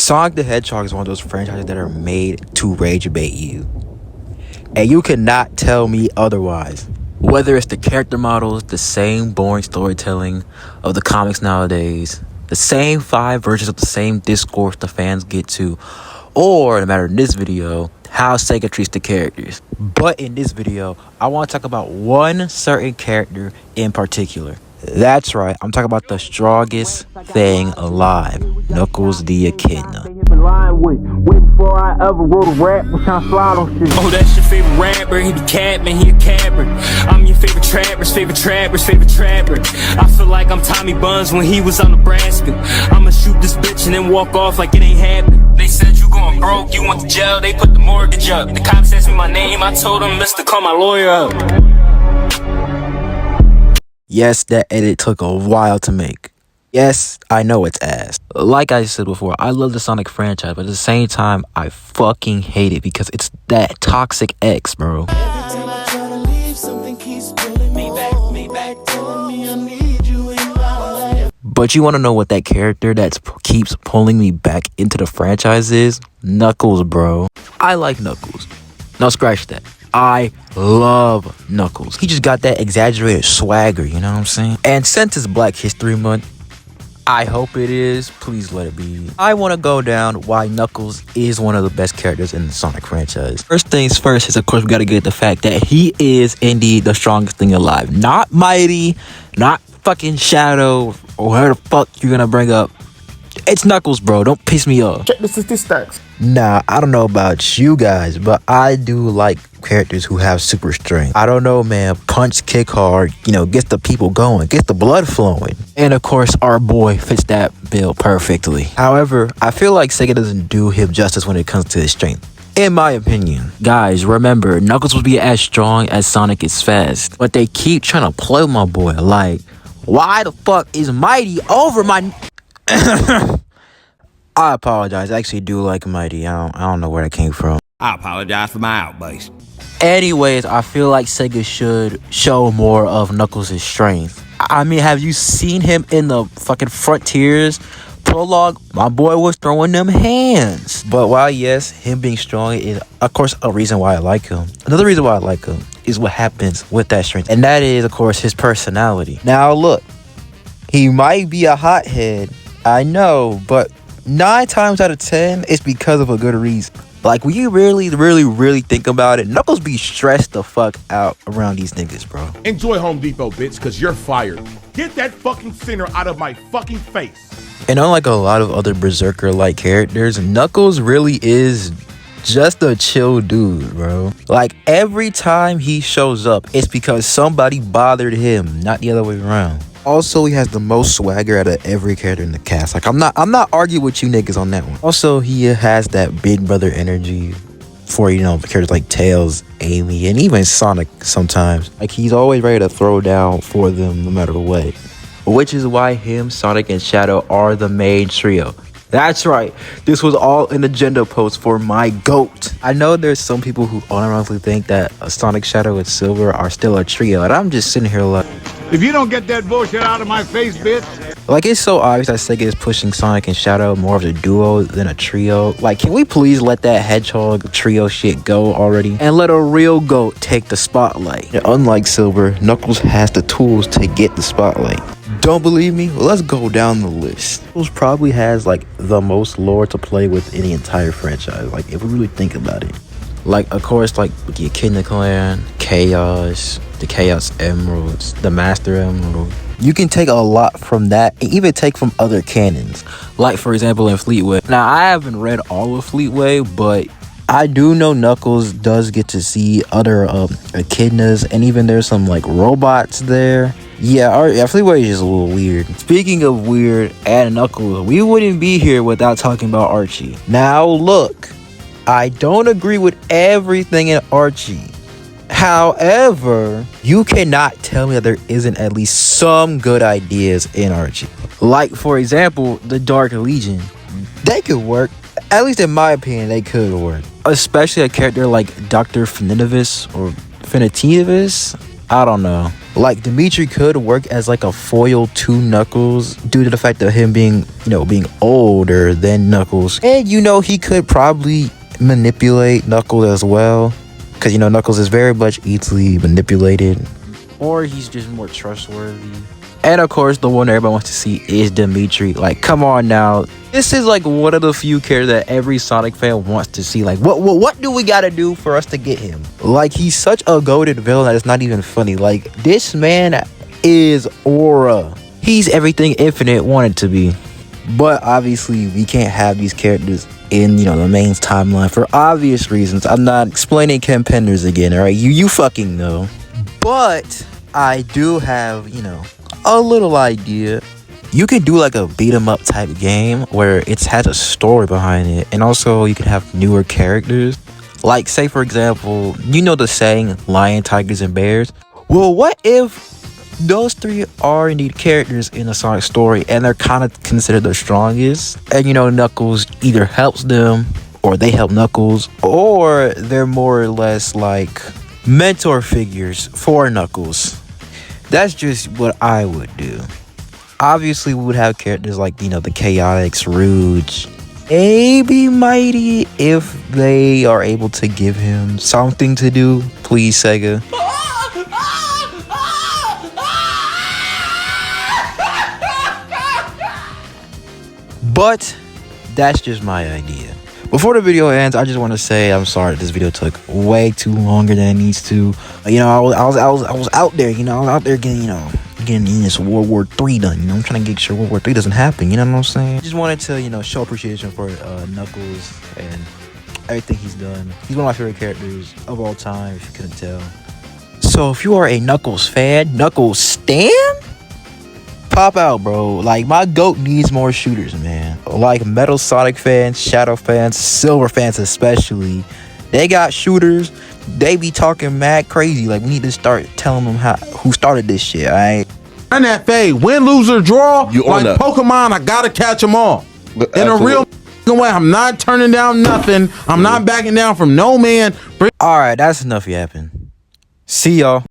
Sonic the Hedgehog is one of those franchises that are made to rage bait you. And you cannot tell me otherwise. Whether it's the character models, the same boring storytelling of the comics nowadays, the same 5 versions of the same discourse the fans get to, or no matter in this video, how Sega treats the characters. But in this video, I want to talk about one certain character in particular. That's right, I'm talking about the strongest thing alive, Knuckles the Echidna. Oh, that's your favorite rapper, he be capping, he a capper. I'm your favorite trapper's favorite trapper. I feel like I'm Tommy Buns when he was on Nebraska. I'ma shoot this bitch and then walk off like it ain't happened. They said you going broke, you went to jail, they put the mortgage up. The cops asked me my name, I told them, Mr. Call my lawyer up. Yes, that edit took a while to make. Yes, I know it's ass. Like I said before, I love the Sonic franchise, but at the same time, I fucking hate it because it's that toxic ex, bro. Every time I try to leave, something keeps pulling me back, telling me I need you in my life. But you want to know what that character that keeps pulling me back into the franchise is? Knuckles, bro. I like Knuckles. No, scratch that. I love Knuckles. He just got that exaggerated swagger, you know what I'm saying? And since it's Black History Month, I hope it is. Please let it be. I want to go down why Knuckles is one of the best characters in the Sonic franchise. First things first is, of course, we got to get the fact that he is indeed the strongest thing alive. Not Mighty, not fucking Shadow, or whoever the fuck you're going to bring up. It's Knuckles, bro. Don't piss me off. Check the statistics. Nah, I don't know about you guys, but I do like characters who have super strength. I don't know, man. Punch, kick hard, gets the people going, gets the blood flowing. And of course, our boy fits that bill perfectly. However, I feel like Sega doesn't do him justice when it comes to his strength, in my opinion. Guys, remember, Knuckles will be as strong as Sonic is fast. But they keep trying to play my boy. Like, why the fuck is Mighty over my... I apologize. I actually do like Mighty. I don't know where that came from. I apologize for my outburst. Anyways, I feel like Sega should show more of Knuckles' strength. I mean, have you seen him in the fucking Frontiers prologue? My boy was throwing them hands. But while yes, him being strong is, of course, a reason why I like him. Another reason why I like him is what happens with that strength. And that is, of course, his personality. Now, look. He might be a hothead. I know, but 9 times out of 10, it's because of a good reason. Like, when you really think about it, Knuckles be stressed the fuck out around these niggas, bro. Enjoy Home Depot, bitch, because you're fired. Get that fucking sinner out of my fucking face. And unlike a lot of other Berserker-like characters, Knuckles really is just a chill dude, bro. Like, every time he shows up, it's because somebody bothered him, not the other way around. Also, he has the most swagger out of every character in the cast. Like, I'm not arguing with you niggas on that one. Also, he has that big brother energy for, characters like Tails, Amy, and even Sonic sometimes. Like, he's always ready to throw down for them no matter what. Which is why him, Sonic, and Shadow are the main trio. That's right. This was all an agenda post for my GOAT. I know there's some people who unironically think that Sonic, Shadow, and Silver are still a trio, and I'm just sitting here like... If you don't get that bullshit out of my face, bitch. Like, it's so obvious that Sega is pushing Sonic and Shadow more of a duo than a trio. Like, can we please let that Hedgehog trio shit go already? And let a real GOAT take the spotlight. And unlike Silver, Knuckles has the tools to get the spotlight. Don't believe me? Well, let's go down the list. Knuckles probably has, like, the most lore to play with in the entire franchise. Like, if we really think about it. Like, of course, like, with the Echidna Clan, Chaos, the Chaos Emeralds, the Master Emerald. You can take a lot from that and even take from other canons. Like, for example, in Fleetway. Now, I haven't read all of Fleetway, but I do know Knuckles does get to see other echidnas, and even there's some, like, robots there. Yeah, Fleetway is just a little weird. Speaking of weird and Knuckles, we wouldn't be here without talking about Archie. Now, look. I don't agree with everything in Archie. However, you cannot tell me that there isn't at least some good ideas in Archie. Like, for example, the Dark Legion. They could work. At least in my opinion, they could work. Especially a character like Dr. Finitivis or Finitivis. I don't know. Like, Dimitri could work as like a foil to Knuckles due to the fact of him being, being older than Knuckles. And, he could probably manipulate Knuckles as well. Because, Knuckles is very much easily manipulated. Or he's just more trustworthy. And, of course, the one everybody wants to see is Dimitri. Like, come on now. This is, like, one of the few characters that every Sonic fan wants to see. Like, what do we gotta do for us to get him? Like, he's such a goated villain that it's not even funny. Like, this man is aura. He's everything Infinite wanted to be. But, obviously, we can't have these characters in, the main timeline for obvious reasons. I'm not explaining Ken Penders again, alright? You fucking know. But, I do have, a little idea. You could do like a beat 'em up type game where it has a story behind it, and also you can have newer characters. Like, say for example, the saying lion, tigers, and bears? Well, what if those three are indeed characters in a Sonic story and they're kind of considered the strongest, and Knuckles either helps them or they help Knuckles, or they're more or less like mentor figures for Knuckles. That's just what I would do. Obviously, we would have characters like, the Chaotix, Rouge, maybe Mighty, if they are able to give him something to do. Please, Sega. But that's just my idea. Before the video ends, I just want to say I'm sorry this video took way too longer than it needs to. I was out there, getting in this World War III done. I'm trying to get sure World War III doesn't happen. You know what I'm saying? Just wanted to, show appreciation for Knuckles and everything he's done. He's one of my favorite characters of all time, if you couldn't tell. So if you are a Knuckles fan, Knuckles stan, pop out, bro. Like, my GOAT needs more shooters, man. Like, Metal Sonic fans, Shadow fans, Silver fans especially, they got shooters. They be talking mad crazy. Like, we need to start telling them who started this shit, alright? And that fade, win, lose, or draw, You like on that. Pokemon, I gotta catch them all. But In a real absolutely. way, I'm not turning down nothing. I'm not backing down from no man. Alright, that's enough yapping. See y'all.